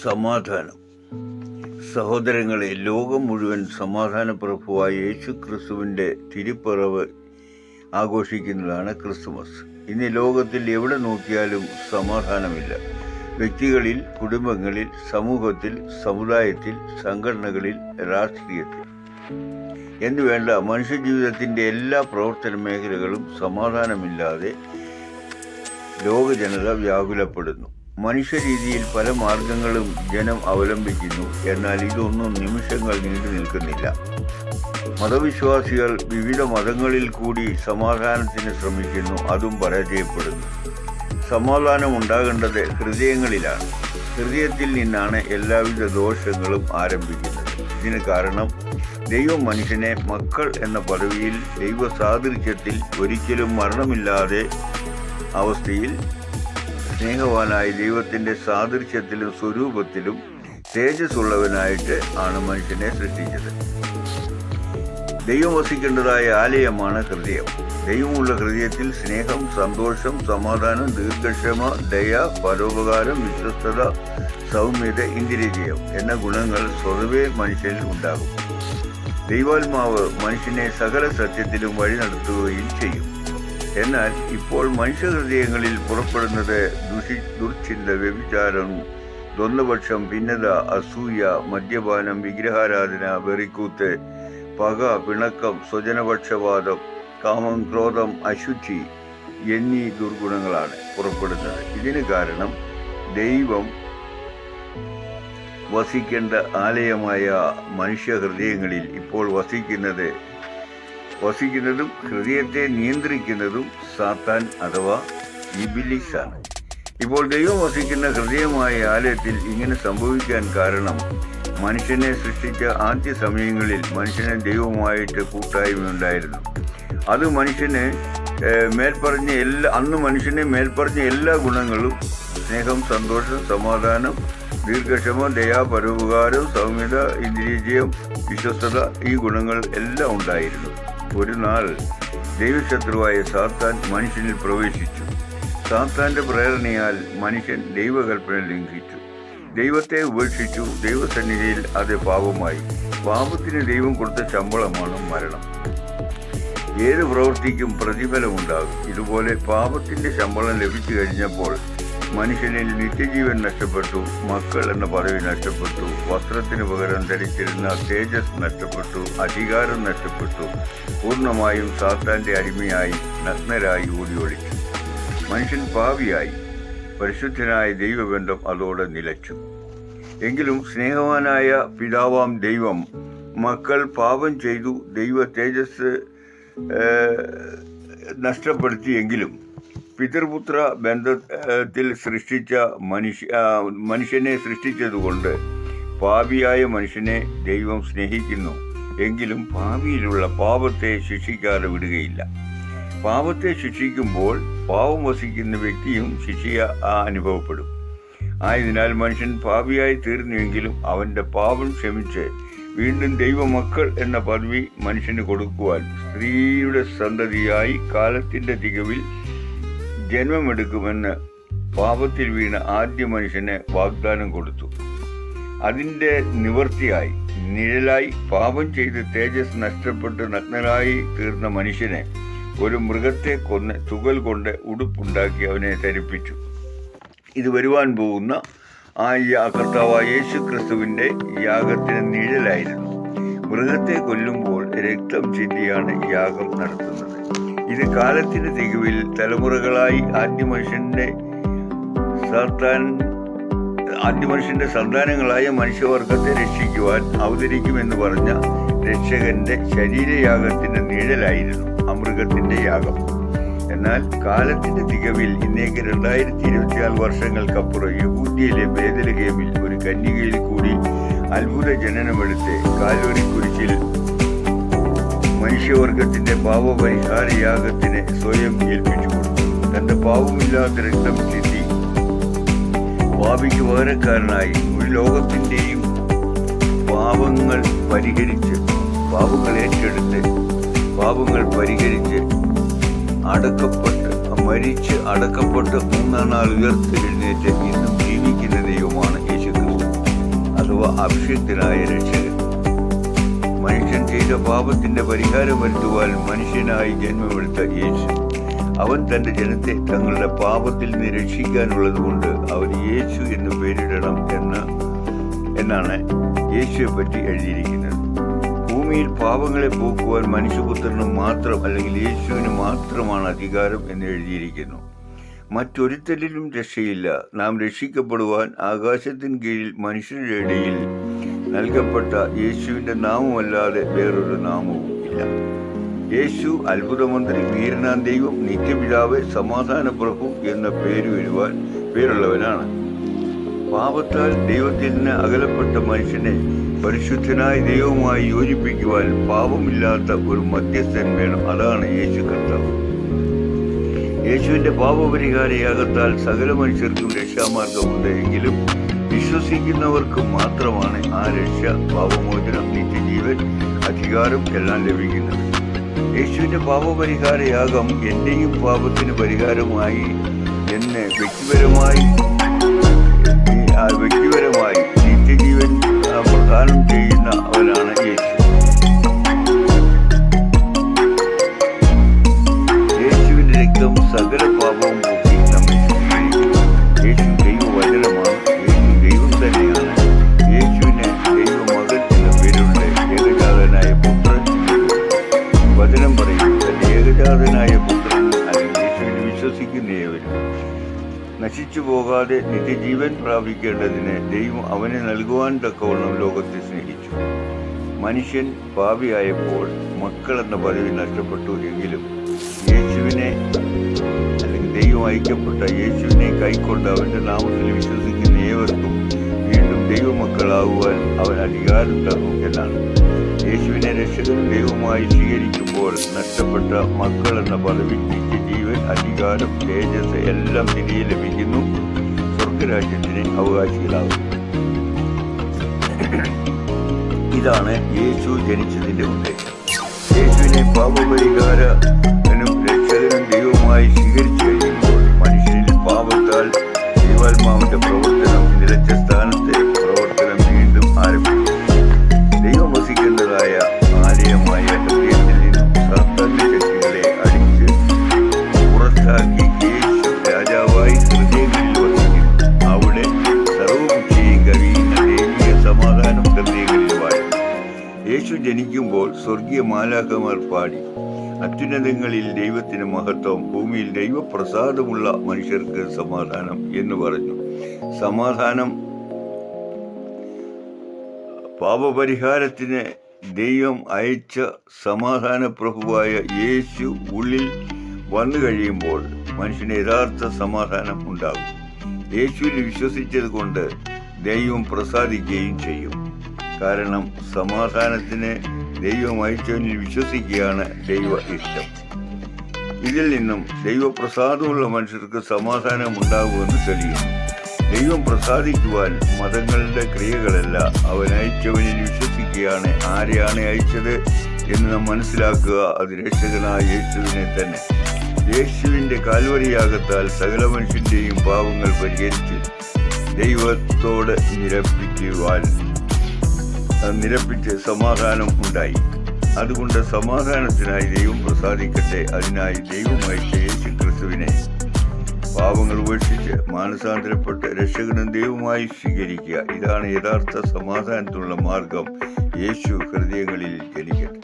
സമാധാനം. സഹോദരങ്ങളെ, ലോകം മുഴുവൻ സമാധാന പ്രഭുവായ യേശു ക്രിസ്തുവിൻ്റെ തിരുപ്പിറവ് ആഘോഷിക്കുന്നതാണ് ക്രിസ്തുമസ്. ഇന്ന് ലോകത്തിൽ എവിടെ നോക്കിയാലും സമാധാനമില്ല. വ്യക്തികളിൽ, കുടുംബങ്ങളിൽ, സമൂഹത്തിൽ, സമുദായത്തിൽ, സംഘടനകളിൽ, രാഷ്ട്രീയത്തിൽ എന്നുവേണ്ട മനുഷ്യജീവിതത്തിൻ്റെ എല്ലാ പ്രവർത്തന മേഖലകളും സമാധാനമില്ലാതെ ലോക ജനത വ്യാകുലപ്പെടുന്നു. മനുഷ്യരീതിയിൽ പല മാർഗങ്ങളും ജനം അവലംബിക്കുന്നു. എന്നാൽ ഇതൊന്നും നിമിഷങ്ങൾ നീണ്ടു നിൽക്കുന്നില്ല. മതവിശ്വാസികൾ വിവിധ മതങ്ങളിൽ കൂടി സമാധാനത്തിന് ശ്രമിക്കുന്നു. അതും പരാജയപ്പെടുന്നു. സമാധാനം ഉണ്ടാകേണ്ടത് ഹൃദയങ്ങളിലാണ്. ഹൃദയത്തിൽ നിന്നാണ് എല്ലാവിധ ദോഷങ്ങളും ആരംഭിക്കുന്നത്. ഇതിന് കാരണം ദൈവം മനുഷ്യനെ മക്കൾ എന്ന പദവിയിൽ ദൈവ സാദൃശ്യത്തിൽ ഒരിക്കലും മരണമില്ലാതെ അവസ്ഥയിൽ സ്നേഹവാനായി ദൈവത്തിൻ്റെ സാദൃശ്യത്തിലും സ്വരൂപത്തിലും തേജസ്സുള്ളവനായിട്ട് ആണ് മനുഷ്യനെ സൃഷ്ടിച്ചത്. ദൈവം വസിക്കേണ്ടതായ ആലയമാണ് ഹൃദയം. ദൈവമുള്ള ഹൃദയത്തിൽ സ്നേഹം, സന്തോഷം, സമാധാനം, ദീർഘക്ഷമ, ദയ, പരോപകാരം, വിശ്വസ്തത, സൗമ്യത, ഇന്ദ്രിയജയം എന്ന ഗുണങ്ങൾ സ്വതവേ മനുഷ്യനിൽ ഉണ്ടാകും. ദൈവാത്മാവ് മനുഷ്യനെ സകല സത്യത്തിലും വഴി നടത്തുകയും ചെയ്യും. എന്നാൽ ഇപ്പോൾ മനുഷ്യഹൃദയങ്ങളിൽ പുറപ്പെടുന്നത് ദുർചിന്ത, വ്യഭിചാരം, ദ്വന്ദ്വപക്ഷം, ഭിന്നത, അസൂയ, മദ്യപാനം, വിഗ്രഹാരാധന, വെറിക്കൂത്ത്, പക, പിണക്കം, സ്വജനപക്ഷപാതം, കാമം, ക്രോധം, അശുദ്ധി എന്നീ ദുർഗുണങ്ങളാണ് പുറപ്പെടുന്നത്. ഇതിന് കാരണം ദൈവം വസിക്കേണ്ട ആലയമായ മനുഷ്യഹൃദയങ്ങളിൽ ഇപ്പോൾ വസിക്കുന്നതും ഹൃദയത്തെ നിയന്ത്രിക്കുന്നതും സാത്താൻ അഥവാ ഇബിലിസാണ്. ഇപ്പോൾ ദൈവം വസിക്കുന്ന ഹൃദയമായ ആലയത്തിൽ ഇങ്ങനെ സംഭവിക്കാൻ കാരണം മനുഷ്യനെ സൃഷ്ടിച്ച ആദ്യ സമയങ്ങളിൽ മനുഷ്യന് ദൈവവുമായിട്ട് കൂട്ടായ്മയുണ്ടായിരുന്നു. അത് മനുഷ്യന് മനുഷ്യനെ മേൽപ്പറഞ്ഞ എല്ലാ ഗുണങ്ങളും, സ്നേഹം, സന്തോഷം, സമാധാനം, ദീർഘക്ഷമ, ദയ, പരോപകാരം, സൗമ്യത, ഇന്ദ്രിയജയം, വിശ്വസ്തത ഈ ഗുണങ്ങൾ എല്ലാം ഉണ്ടായിരുന്നു. ഒരു നാൾ ദൈവശത്രുവായ സാത്താൻ മനുഷ്യനിൽ പ്രവേശിച്ചു. സാത്താന്റെ പ്രേരണയാൽ മനുഷ്യൻ ദൈവകൽപ്പന ലംഘിച്ചു, ദൈവത്തെ ഉപേക്ഷിച്ചു. ദൈവസന്നിധിയിൽ അത് പാപമായി. പാപത്തിന് ദൈവം കൊടുത്ത ശമ്പളമാണ് മരണം. ഏത് പ്രവൃത്തിക്കും പ്രതിഫലമുണ്ടാകും. ഇതുപോലെ പാപത്തിന്റെ ശമ്പളം ലഭിച്ചു കഴിഞ്ഞപ്പോൾ മനുഷ്യനിൽ നിത്യജീവൻ നഷ്ടപ്പെട്ടു. മക്കൾ എന്ന പദവി നഷ്ടപ്പെട്ടു. വസ്ത്രത്തിന് പകരം ധരിച്ചിരുന്ന തേജസ് നഷ്ടപ്പെട്ടു. അധികാരം നഷ്ടപ്പെട്ടു. പൂർണ്ണമായും സാത്താന്റെ അടിമയായി, നഗ്നരായി ഓടിയൊളിച്ചു. മനുഷ്യൻ പാപിയായി. പരിശുദ്ധനായ ദൈവബന്ധം അതോടെ നിലച്ചു. എങ്കിലും സ്നേഹവാനായ പിതാവാം ദൈവം മക്കൾ പാപം ചെയ്തു ദൈവ തേജസ് നഷ്ടപ്പെടുത്തിയെങ്കിലും പിതൃപുത്ര ബന്ധത്തിൽ സൃഷ്ടിച്ച മനുഷ്യനെ സൃഷ്ടിച്ചതുകൊണ്ട് പാപിയായ മനുഷ്യനെ ദൈവം സ്നേഹിക്കുന്നു. എങ്കിലും പാപിയിലുള്ള പാപത്തെ ശിക്ഷിക്കാതെ വിടുകയില്ല. പാപത്തെ ശിക്ഷിക്കുമ്പോൾ പാപം വസിക്കുന്ന വ്യക്തിയും ശിക്ഷ അനുഭവപ്പെടും. ആയതിനാൽ മനുഷ്യൻ പാപിയായി തീർന്നുവെങ്കിലും അവൻ്റെ പാപം ക്ഷമിച്ച് വീണ്ടും ദൈവമക്കൾ എന്ന പദവി മനുഷ്യന് കൊടുക്കുവാൻ സ്ത്രീയുടെ സന്തതിയായി കാലത്തിൻ്റെ തികവിൽ ജന്മമെടുക്കുമെന്ന് പാപത്തിൽ വീണ ആദ്യ മനുഷ്യന് വാഗ്ദാനം കൊടുത്തു. അതിൻ്റെ നിവൃത്തിയായി, നിഴലായി പാപം ചെയ്ത് തേജസ് നഷ്ടപ്പെട്ട് നഗ്നനായി തീർന്ന മനുഷ്യനെ ഒരു മൃഗത്തെ കൊന്ന് തുകൽ കൊണ്ട് ഉടുപ്പുണ്ടാക്കി അവനെ ധരിപ്പിച്ചു. ഇത് വരുവാൻ പോകുന്ന കർത്താവായ യേശു ക്രിസ്തുവിൻ്റെ യാഗത്തിന് നിഴലായിരുന്നു. മൃഗത്തെ കൊല്ലുമ്പോൾ രക്തം ചിന്തിയാണ് യാഗം നടത്തുന്നത്. ഇത് കാലത്തിന് തികവിൽ തലമുറകളായി ആദ്യമനുഷ്യന്റെ സന്താനങ്ങളായ മനുഷ്യവർഗത്തെ രക്ഷിക്കുവാൻ അവതരിക്കുമെന്ന് പറഞ്ഞ രക്ഷകന്റെ ശരീരയാഗത്തിന്റെ നിഴലായിരുന്നു അമൃഗത്തിന്റെ യാഗം. എന്നാൽ കാലത്തിന്റെ തികവിൽ ഇന്നേക്ക് 2024 വർഷങ്ങൾക്കപ്പുറം യഹൂദ്യയിലെ ബേത്ലഹേമിൽ ഒരു കന്യകയിൽ കൂടി അത്ഭുത ജനനമെടുത്ത് കാൽവരി കുരിശിൽ മനുഷ്യവർഗത്തിന്റെ പാപപരിഹാര യാഗത്തിന് സ്വയം ഏൽപ്പിച്ചു കൊടുത്തു. തന്റെ പാപമില്ലാത്ത രക്തം ചിന്തി പാപിക്ക് പകരക്കാരനായി ഒരു ലോകത്തിൻ്റെയും പാപങ്ങൾ ഏറ്റെടുത്ത് പാപങ്ങൾ പരിഹരിച്ച് മരിച്ച് അടക്കപ്പെട്ട് 3-ാം നാൾ ഉയർത്തെഴുന്നേറ്റ് ഇന്നും ജീവിക്കുന്ന ദൈവമാണ് യേശു ക്രിസ്തു. അഭിഷിക്തനായ രക്ഷകൻ. മനുഷ്യൻ ചെയ്ത പാപത്തിന്റെ പരിഹാരം വരുത്തുവാൻ മനുഷ്യനായി ജന്മമെടുത്ത യേശു. അവൻ തന്റെ ജനത്തെ തങ്ങളുടെ പാപത്തിൽ നിന്ന് രക്ഷിക്കാനുള്ളത് കൊണ്ട് അവന് യേശു എന്ന് പേരിടണം എന്നാണ് യേശുവെ പറ്റി എഴുതിയിരിക്കുന്നത്. ഭൂമിയിൽ പാപങ്ങളെ പോക്കുവാൻ മനുഷ്യപുത്രന് മാത്രം അല്ലെങ്കിൽ യേശുവിന് മാത്രമാണ് അധികാരം എന്ന് എഴുതിയിരിക്കുന്നു. മറ്റൊരുത്തരിലും രക്ഷയില്ല. നാം രക്ഷിക്കപ്പെടുവാൻ ആകാശത്തിന് കീഴിൽ മനുഷ്യരുടെ ഇടയിൽ നൽകപ്പെട്ട യേശുവിൻ്റെ നാമമല്ലാതെ വേറൊരു നാമവും ഇല്ല. യേശു അത്ഭുതമന്ത്രി, വീരനാം ദൈവം, നിത്യപിതാവ്, സമാധാന പ്രഭു എന്ന പേരുള്ളവനാണ്. പാപത്താൽ ദൈവത്തിൽ നിന്ന് അകലപ്പെട്ട മനുഷ്യനെ പരിശുദ്ധനായ ദൈവവുമായി യോജിപ്പിക്കുവാൻ പാപമില്ലാത്ത ഒരു മധ്യസ്ഥൻ വേണം. അതാണ് യേശു കർത്താവ്. യേശുവിന്റെ പാപപരിഹാര യാഗത്താൽ സകല മനുഷ്യർക്കും രക്ഷാമാർഗമുണ്ട്. എങ്കിലും വിശ്വസിക്കുന്നവർക്ക് മാത്രമാണ് ആ രക്ഷ, പാപമോചനം, നിത്യജീവൻ, അധികാരം എല്ലാം ലഭിക്കുന്നത്. യേശുവിന്റെ പാപപരിഹാര യാഗം എന്റെയും പാപത്തിന് പരിഹാരമായി എന്നെ വ്യക്തിപരമായി നിത്യജീവൻ പ്രദാനം ചെയ്യുന്ന അവനാണ് യേശു. യേശുവിന്റെ രക്തം സകല പാപവും പോക്കി നമ്മെ ശുദ്ധീകരിക്കുന്നു. യേശു ദൈവവചനമാണ്. യേശു ദൈവം തന്നെയാണ്. യേശുവിന് ദൈവമകൻ എന്ന പേരുള്ള ഏകജാതനായ പുത്രൻ. വചനം പറയും, തന്റെ ഏകജാതനായ പുത്രൻ അല്ലെങ്കിൽ യേശുവിനെ വിശ്വസിക്കുന്ന ഏവരും നശിച്ചു പോകാതെ നിത്യജീവൻ പ്രാപിക്കേണ്ടതിന് ദൈവം അവനെ നൽകുവാൻ തക്കവണ്ണം ലോകത്തെ സ്നേഹിച്ചു. മനുഷ്യൻ പാപിയായപ്പോൾ മക്കളെന്ന പദവി നഷ്ടപ്പെട്ടു. എങ്കിലും യേശുവിനെ അല്ലെങ്കിൽ ദൈവം ഐക്യപ്പെട്ട യേശുവിനെ കൈക്കൊണ്ട് അവന്റെ നാമത്തിൽ വിശ്വസിക്കുന്ന ഏവർക്കും വീണ്ടും ദൈവമക്കളാകുവാൻ അവൻ അധികാരം തന്നു എന്നാണ്. യേശുവിനെ രക്ഷകനും ദൈവമായി സ്വീകരിക്കുമ്പോൾ നഷ്ടപ്പെട്ട മക്കൾ എന്ന പദവി, നിത്യജീവൻ, അധികാരം, തേജസ് എല്ലാം തിരികെ ലഭിക്കുന്നു. സ്വർഗരാജ്യത്തിന് അവകാശികളാകും. ഇതാണ് യേശു ജനിച്ചതിന്റെ ഉദ്ദേശം. യേശുവിനെ പാപപരിഹാരനും രക്ഷകനും ദൈവമായി സ്വീകരിച്ചു കഴിയുമ്പോൾ മനുഷ്യനിൽ പാപത്താൽ ദൈവാത്മാവിന്റെ പ്രവർത്തനം നിലച്ച സ്ഥാനത്തെ പ്രവർത്തനം വീണ്ടും ആരംഭിക്കും. ദൈവം വസിക്കേണ്ടതായ ആലയമായ ഹൃദയത്തിൽ നിന്നും സാത്താന്യ ശക്തികളെ അടിച്ച് പുറത്താക്കി യേശു രാജാവായി ഹൃദയങ്ങളിൽ വസിക്കും. അവിടെ സർവ്വപക്ഷയും കവിയുന്ന ദൈവീയ സമാധാനം ഹൃദയങ്ങളിൽ വാഴും. യേശു ജനിക്കുമ്പോൾ സ്വർഗീയ മാലാഖമാർ പാടി, അത്യുന്നതങ്ങളിൽ ദൈവത്തിന് മഹത്വം, ഭൂമിയിൽ ദൈവപ്രസാദമുള്ള മനുഷ്യർക്ക് സമാധാനം എന്ന് പറഞ്ഞു. സമാധാനം, പാപപരിഹാരത്തിന് ദൈവം അയച്ച സമാധാന പ്രഭുവായ യേശു ഉള്ളിൽ വന്നു കഴിയുമ്പോൾ മനുഷ്യന് യഥാർത്ഥ സമാധാനം ഉണ്ടാകും. യേശുവിൽ വിശ്വസിച്ചത് കൊണ്ട് ദൈവം പ്രസാദിക്കുകയും ചെയ്യും. കാരണം സമാധാനത്തിന് ദൈവം അയച്ചവനിൽ വിശ്വസിക്കുകയാണ് ദൈവ ഇഷ്ടം. ഇതിൽ നിന്നും ദൈവപ്രസാദമുള്ള മനുഷ്യർക്ക് സമാധാനം ഉണ്ടാകുമെന്ന് തെളിയുന്നു. ദൈവം പ്രസാദിക്കുവാൻ മതങ്ങളുടെ ക്രിയകളല്ല, അവൻ അയച്ചവനിൽ വിശ്വസിക്കുകയാണ്. ആരെയാണ് അയച്ചത് എന്ന് നാം മനസ്സിലാക്കുക. അത് രക്ഷകനായ യേശുവിനെ തന്നെ. യേശുവിൻ്റെ കാൽവരിയാകത്താൽ സകല മനുഷ്യൻ്റെയും പാപങ്ങൾ പരിഹരിച്ച് ദൈവത്തോട് നിരപ്പിച്ച് സമാധാനം ഉണ്ടായി. അതുകൊണ്ട് സമാധാനത്തിനായി ദൈവം പ്രസാദിക്കട്ടെ. അതിനായി ദൈവം അയച്ച യേശു ക്രിസ്തുവിനെ പാപങ്ങൾ ഉപേക്ഷിച്ച് മാനസാന്തരപ്പെട്ട് രക്ഷകനും ദൈവമായി സ്വീകരിക്കുക. ഇതാണ് യഥാർത്ഥ സമാധാനത്തിനുള്ള മാർഗം. യേശു ഹൃദയങ്ങളിൽ ജനിക്കട്ടെ.